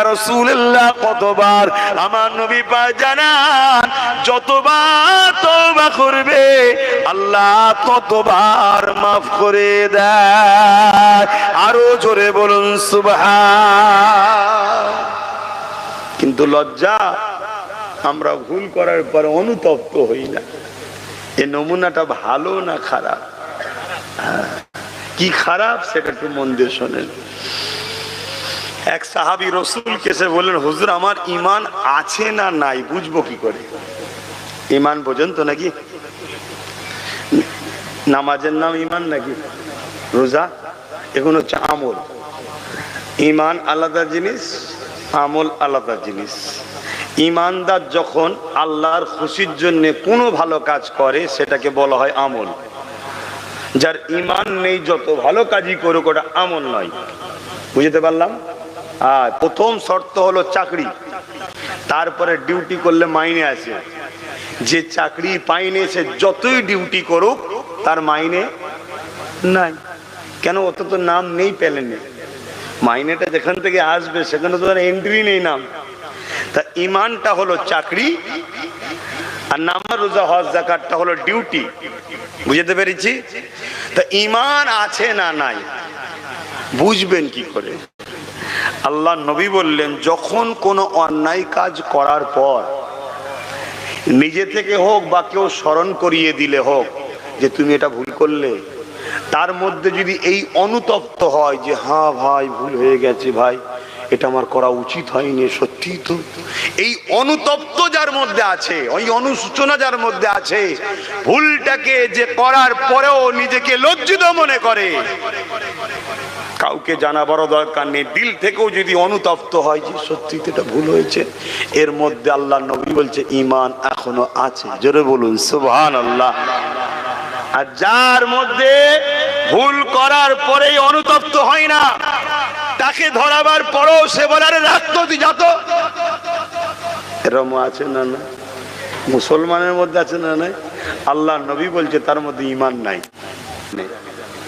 রাসূলুল্লাহ কতবার? আমার নবী পাক জানান যতবার তওবা করবে আল্লাহ ততবার মাফ করে দেয়। আরো জোরে বলুন সুবহান। কিন্তু লজ্জা, আমরা ভুল করার পর অনুতপ্ত হই না। এই নমুনাটা ভালো না খারাপ? কি খারাপ সেটা একটু মন দিয়ে শোনেন। এক সাহাবী রাসূলকে এসে বললেন, হুজুর আমার ঈমান আছে না নাই বুঝবো কি করে? ঈমান বোঝেন তো নাকি? নামাজের নাম ঈমান নাকি? রোজা এগুলো হচ্ছে আমল। ঈমান আলাদা জিনিস, আমল আলাদা জিনিস। ঈমানদার যখন আল্লাহর খুশির জন্য কোনো ভালো কাজ করে সেটাকে বলা হয় আমল। যার ঈমান নেই যত ভালো কাজই করুক ওটা আমল নয়। বুঝতে পারলাম? আর প্রথম শর্ত হলো চাকরি, তারপরে ডিউটি করলে মাইনে আছে। যে চাকরি পাইনি সে যতই ডিউটি করুক তার মাইনে নাই। কেন? অত তো নাম নেই পেলেনি। মাইনেটা যেখান থেকে আসবে সেখানে তো তার এন্ট্রি নেই নাম। তা ঈমানটা হলো চাকরি, আর নামাজ রোজা হজ যাকাতটা হলো ডিউটি। বুঝতে পেরেছি? তা ঈমান আছে না নাই বুঝবেন কি করে? আল্লাহ নবী বললেন, যখন কোনো অন্যায় কাজ করার পর নিজে থেকে হোক বা কেউ স্মরণ করিয়ে দিলে হোক যে তুমি এটা ভুল করলে, তার মধ্যে যদি এই অনুতপ্ত হয় যে হ্যাঁ ভাই ভুল হয়ে গেছে, ভাই এটা আমার করা উচিত হয়নি, সত্যি তো, এই অনুতপ্ত যার মধ্যে আছে, ওই অনুশোচনা যার মধ্যে আছে, ভুলটাকে যে করার পরেও নিজেকে লজ্জিত মনে করে, কাউকে জানাবারও দরকার নেই, দিল থেকেও যদি অনুতপ্ত হয় যে সত্যি এটা ভুল হয়েছে, এর মধ্যে আল্লাহ নবী বলছে ঈমান এখনো আছে। জোরে বলুন সুবহানাল্লাহ। আর যার মধ্যে ভুল করার পরেই অনুতপ্ত হয় না, তাকে ধরাবার পরও সে বলে আরে রাখতো তুই যা তো, এরকম আছে না? না মুসলমানের মধ্যে আছে না? নাই। আল্লাহ নবী বলছে তার মধ্যে ঈমান নাই।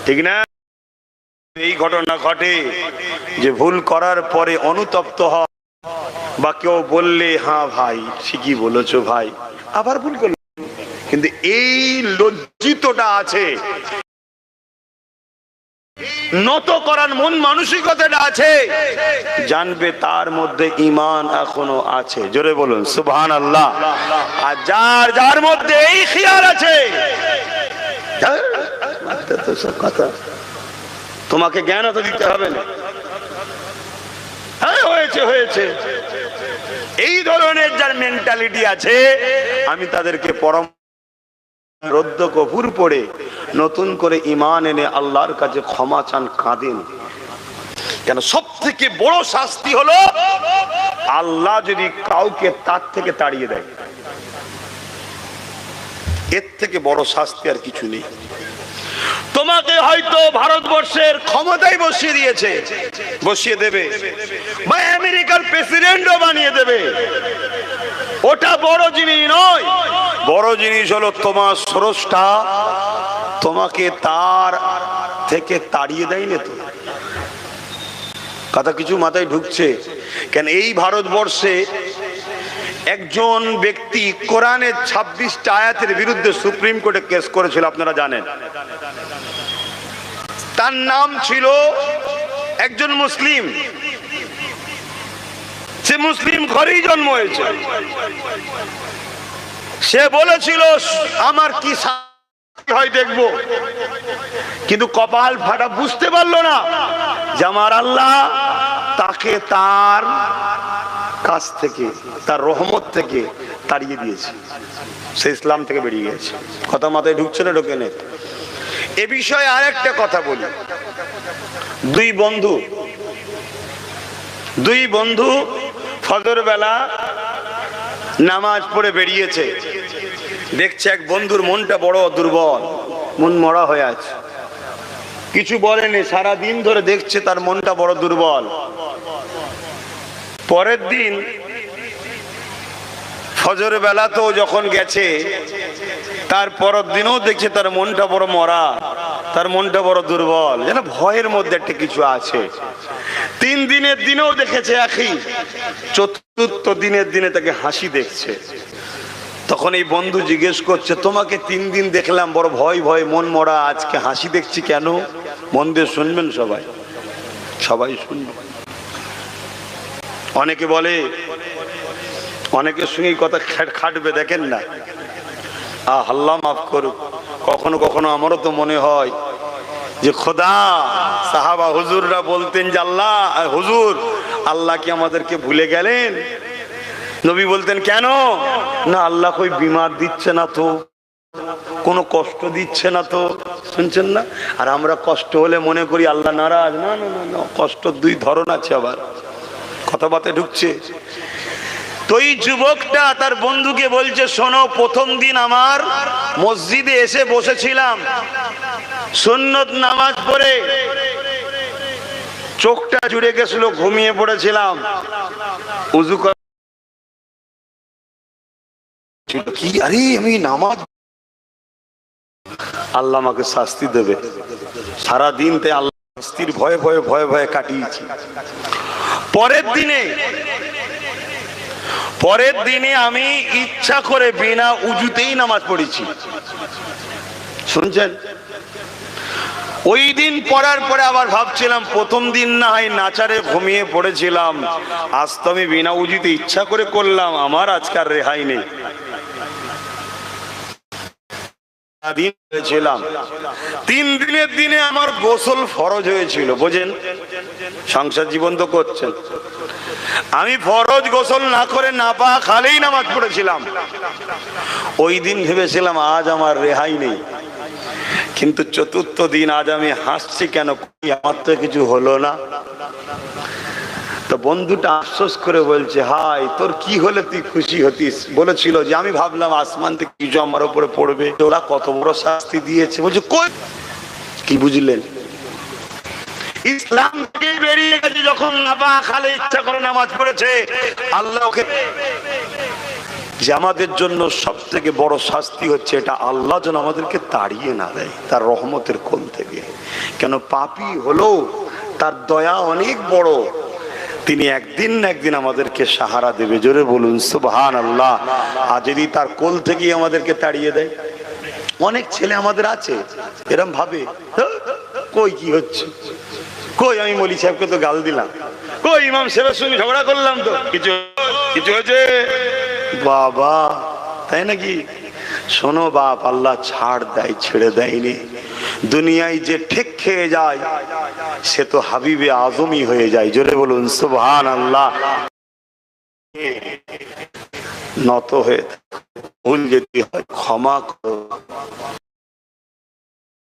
ঠিক না? এই ঘটনা ঘটে যে ভুল করার পরে অনুতপ্ত হয়, বা কেউ বললে হ্যাঁ ভাই ঠিকই বলেছো ভাই, আবার ভুল করল, কিন্তু এই লজ্জিতটা আছে, নত করার মন মানসিকতাটা আছে, জানবে তার মধ্যে ঈমান এখনো আছে। জোরে বলুন সুবহানাল্লাহ। আর যার যার মধ্যে এই খেয়াল আছে, কথা তোমাকে জ্ঞান তো দিতে হবে না, হ্যাঁ হয়েছে হয়েছে, এই ধরনের যার মেন্টালিটি আছে, আমি তাদেরকে পরম রদ্দ কফুর পড়ে নতুন করে ঈমান এনে আল্লাহর কাছে ক্ষমা চান, কাঁদেন। কেন? সব থেকে বড় শাস্তি হলো আল্লাহ যদি কাউকে তার থেকে তাড়িয়ে দেয়, এর থেকে বড় শাস্তি আর কিছু নেই। তোমাকে হয়তো ভারতবর্ষের ক্ষমতায় বসিয়ে দিয়েছে, বসিয়ে দেবে, বা আমেরিকার প্রেসিডেন্টও বানিয়ে দেবে, ওটা বড় জিনিস নয়। বড় জিনিস হলো তোমার স্রষ্টা তোমাকে তার থেকে তাড়িয়ে দেয়নি তো। কথা কিছু মাথায় ঢুকছে? কেন এই ভারতবর্ষে একজন ব্যক্তি কোরআনের 26টা আয়াতের বিরুদ্ধে সুপ্রিম কোর্টে কেস করেছিল, আপনারা জানেন। তার নাম ছিল একজন মুসলিম, সে মুসলিম ঘরেই জন্ম হয়েছে। সে বলেছিল আমার কি শাস্তি হয় দেখবো, কিন্তু কপাল ফাটা, বুঝতে পারলো না যে আমার আল্লাহ তাকে তার কাছ থেকে, তার রহমত থেকে তাড়িয়ে দিয়েছে, সে ইসলাম থেকে বেরিয়ে গেছে। কথা মাথায় ঢুকছে না? ঢোকে না? এ বিষয়ে আর একটা কথা বলি। দুই বন্ধু ফজর বেলা নামাজ পড়ে বেরিয়েছে, দেখছে এক বন্ধুর মনটা বড় দুর্বল, মন মরা হয়ে আছে, কিছু বলেনি, সারাদিন ধরে দেখছে তার মনটা বড় দুর্বল। পরের দিন ফজর বেলা তো যখন গেছে, তার পরের দিনও দেখছে তার মনটা বড় মরা, তার মনটা বড় দুর্বল, যেন ভয়ের মধ্যে একটা কিছু আছে। 3 দিনের দিনেও দেখেছে একই, চতুর্থ দিনের দিনে তাকে হাসি দেখছে। তখন এই বন্ধু জিজ্ঞেস করছে, তোমাকে 3 দিন দেখলাম বড় ভয় ভয় মন মরা, আজকে হাসি দেখছি কেন? মন দিয়ে শুনবেন, সবাই সবাই শুনবেন। অনেকে বলে, অনেকের সঙ্গে কথা খাটবে, দেখেন না, আল্লাহ মাফ করুক, কখনো কখনো আমারও তো মনে হয় যে খোদা, সাহাবা হুজুররা বলতেন যে আল্লাহ, হুজুর আল্লাহ কি আমাদেরকে ভুলে গেলেন? নবী বলতেন কেন? না আল্লাহ কই বিমার দিচ্ছে না তো, কোনো কষ্ট দিচ্ছে না তো, শুনছেন না? আর আমরা কষ্ট হলে মনে করি আল্লাহ নারাজ। না না না না, কষ্ট 2 ধরন আছে, আবার কথাবার্তা ঢুকছে তো। এই যুবকটা তার বন্ধুকে বলছে, শোনো, প্রথম দিন আমার মসজিদে এসে বসেছিলাম, সুন্নত নামাজ পড়ে চোখটা জুড়ে গেছিল, ঘুমিয়ে পড়েছিলাম, উযু কি, আরে আমি নামাজ, আল্লাহ আমাকে শাস্তি দেবে, সারাদিন তে আল্লাহ শাস্তির ভয়ে ভয়ে ভয়ে ভয়ে কাটিয়েছি। পরের দিনে আমি ইচ্ছা করে বিনা উজুতেই নামাজ পড়েছি, শুনছেন? ওই দিন পড়ার পরে আবার ভাবছিলাম, প্রথম দিন না হয় নাচারে ঘুমিয়ে পড়েছিলাম, আজ তো আমি বিনা উজুতে ইচ্ছা করে করলাম, আমার আজকাল রেহাই নেই। 3 দিনের দিনে আমার গোসল ফরজ হয়েছিল, বোঝেন? সংসার জীবন তো করছেন, আমি ফরজ গোসল না করে না পা খালেই নামাজ পড়েছিলাম। ওই দিন ভেবেছিলাম আজ আমার রেহাই নেই, কিন্তু চতুর্থ দিন আজ আমি হাসছি কেন, আমার তো কিছু হলো না। তো বন্ধুটা আফসোস করে বলছে, হাই তোর কি হলে তুই খুশি হতিস? বলেছিল যে আমি ভাবলাম আসমান থেকে কিছু আমার উপরে পড়বে, ওরা কত বড় শাস্তি দিয়েছে। বলছে কই, কি বুঝলেন? ইসলাম থেকে বেরিয়ে গেছে যখন, নাপা খালে ইচ্ছা করে নামাজ পড়েছে, আল্লাহ ওকে, যে আমাদের জন্য সব থেকে বড় শাস্তি হচ্ছে এটা, আল্লাহ যেন আমাদেরকে তাড়িয়ে না দেয় তার রহমতের কোল থেকে। কেন, পাপী হলো তার দয়া অনেক বড়, তিনি একদিন না একদিন আমাদেরকে সাহারা দেবে। জোরে বলুন সুবহানাল্লাহ। আর যদি তার কোল থেকে আমাদেরকে তাড়িয়ে দেয়, অনেক ছেলে আমাদের আছে এরম ভাবে, কই কি হচ্ছে, কই আমি মৌলী সাহেবকে তো গাল দিলাম, কই ইমাম সাহেবের সঙ্গে ঝগড়া করলাম, তো কিছু কিছু হয়েছে বাবা, তাই নাকি? শোনো বাপ, আল্লাহ ছাড় দেয়, ছেড়ে দেয়নি। দুনিয়ায় যে ঠেক খেয়ে যায় সে তো হাবিবে আজমই হয়ে যায়। জোরে বলুন সুবহানাল্লাহ। নত হয়ে ভুল যেতে হয়, ক্ষমা করো,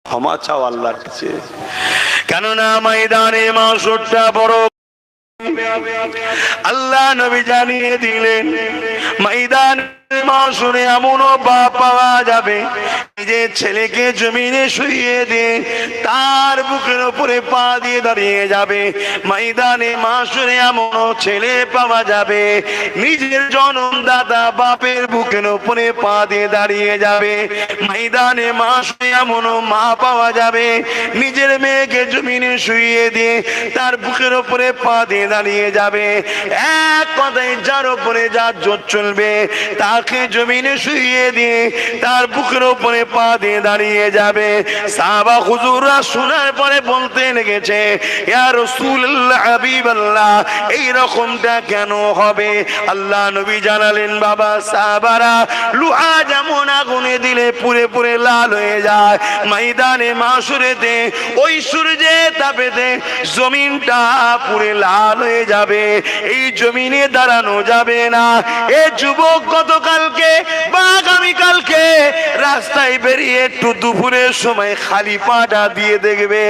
ক্ষমা চাও আল্লাহর কাছে। কেননা ময়দানে মাশরটা বড়, আল্লাহ নবী জানিয়ে দিলেন, ময়দানে মাশরে এমনও বাপ পাওয়া যাবে নিজের ছেলেকে জমিনে শুইয়ে দিয়ে তার বুকের উপরে পা দিয়ে দাঁড়িয়ে যাবে। ময়দানে মাশরে এমনও ছেলে পাওয়া যাবে নিজের জন্মদাতা বাপের বুকের উপরে পা দিয়ে দাঁড়িয়ে যাবে। ময়দানে মাশরে এমনও মা পাওয়া যাবে নিজের মেয়েকে জমিনে শুইয়ে দিয়ে তার বুকের উপরে পা দিয়ে দাঁড়িয়ে যাবে। এক কথায় যার উপরে যার জোর চলবে তাকে জমিনে শুইয়ে দিয়ে তার বুকের উপরে পা দিয়ে দাঁড়িয়ে যাবে। সাহাবা হুজুররা শোনার পরে বলতে লেগেছে, ইয়া রাসূলুল্লাহ, হাবিবাল্লাহ, এই রকমটা কেন হবে? আল্লাহ নবী জানালেন, বাবা সাহাবারা, লোহা যেমন আগুনে দিলে পুড়ে পুড়ে লাল হয়ে যায়, ময়দানে মাশরেতে ওই সূর্যের তাপেতে জমিনটা পুড়ে লাল হয়ে যাবে, এই জমিনে দাঁড়ানো যাবে না। এ যুবক গতকালকে বা আগামীকালকে রাস্তায় বেরিয়ে একটু দুপুরের সময় খালি পাটা দিয়ে দেখবে,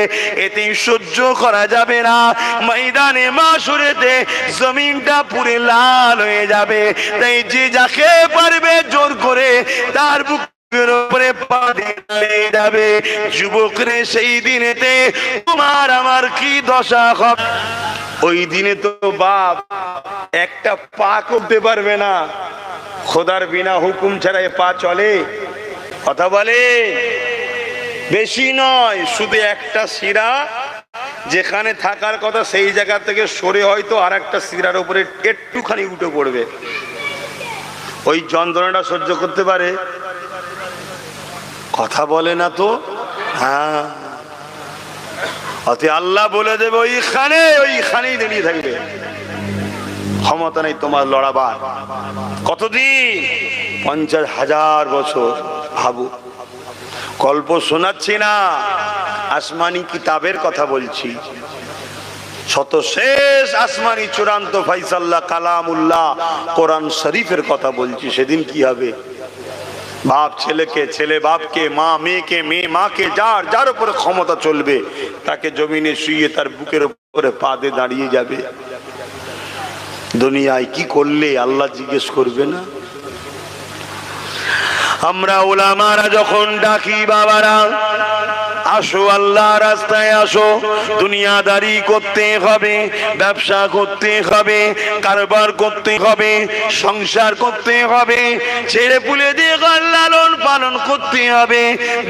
এতে সহ্য করা যাবে না। ময়দানে মাশরেতে জমিনটা পুরে লাল হয়ে যাবে। তাই যে যাকে পারবে জোর করে তার বুক যাবে। যুবকরে, সেই দিনেতে তোমার আমার কি দশা হবে? ওই দিনে তো বাপ একটা পা করতে পারবে না, খোদার বিনা হুকুম ছাড়া এ পা চলে? কথা বলে, বেশি নয়, শুধু একটা শিরা যেখানে থাকার কথা সেই জায়গা থেকে সরে হয়তো আর একটা সিরার উপরে একটুখানি উঠে পড়বে। ওই যন্ত্রণাটা সহ্য করতে পারে? কথা বলে না তো। হ্যাঁ, অতি আল্লাহ বলে দেবে ওইখানেই দাঁড়িয়ে থাকবে, ক্ষমতা নেই তোমার লড়াবার। কতদিন? 50,000 বছর। ভাবু, গল্প শোনাচ্ছি না, আসমানি কিতাবের কথা বলছি। শত শেষ আসমানি চূড়ান্ত ফাইসাল্লাহ কালামুল্লাহ কোরআন শরীফের কথা বলছি। সেদিন কি হবে? বাপ ছেলেকে, ছেলে বাপকে, মা মেয়েকে, মেয়ে মাকে, যার যার উপরে ক্ষমতা চলবে তাকে জমিনে শুয়ে তার বুকের উপরে পা দিয়ে দাঁড়িয়ে যাবে। দুনিয়ায় কি করলে আল্লাহ জিজ্ঞেস করবে না? আমরা উলামারা যখন ডাকি, বাবারা আসো আল্লাহ রাস্তায় আসো, দুনিয়াদারি করতে হবে, ব্যবসা করতে হবে, কারবার করতে হবে, সংসার করতে হবে, ছেড়ে পুলে দিয়ে লালন পালন করতে হবে,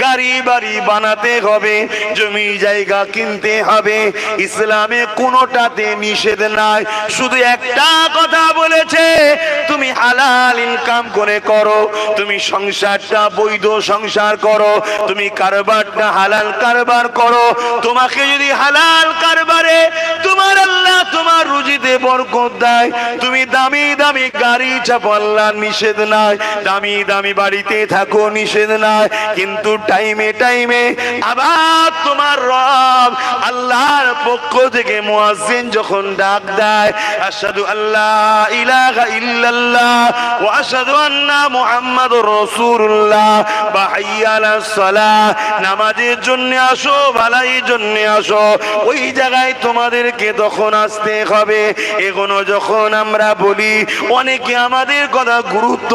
গাড়ি বাড়ি বানাতে হবে, জমি জায়গা কিনতে হবে। ইসলামে কোনোটাতে নিষেধ নাই, শুধু একটা কথা বলেছে, তুমি হালাল ইনকাম করে করো, তুমি সংসারটা বৈধ সংসার করো, তুমি কারবারটা হালাল কারবার করো। তোমাকে যদি হালাল কারবারে তোমার আল্লাহ তোমার রুজিতে বরকত দেয়, তুমি দামি দামি গাড়ি চাপো, আল্লাহ নিষেধ নাই, দামি দামি বাড়িতে থাকো, নিষেধ নাই, কিন্তু টাইমে টাইমে আবার তোমার রব আল্লাহর পক্ষ থেকে মুয়াজ্জিন যখন ডাক দেয়, আশহাদু আল্লা ইলাহা ইল্লাল্লাহ ওয়া আশহাদু আন্না মুহাম্মাদুর রাসূলুল্লাহ বা হাইয়া আলাস সালাহ, নামাজের জন্য আসো, ভালাইয়ের জন্য আসো, ওই জায়গায় তোমাদেরকে তখন আসতে হবে। এগুলো যখন আমরা বলি, অনেকে আমাদের কথা গুরুত্ব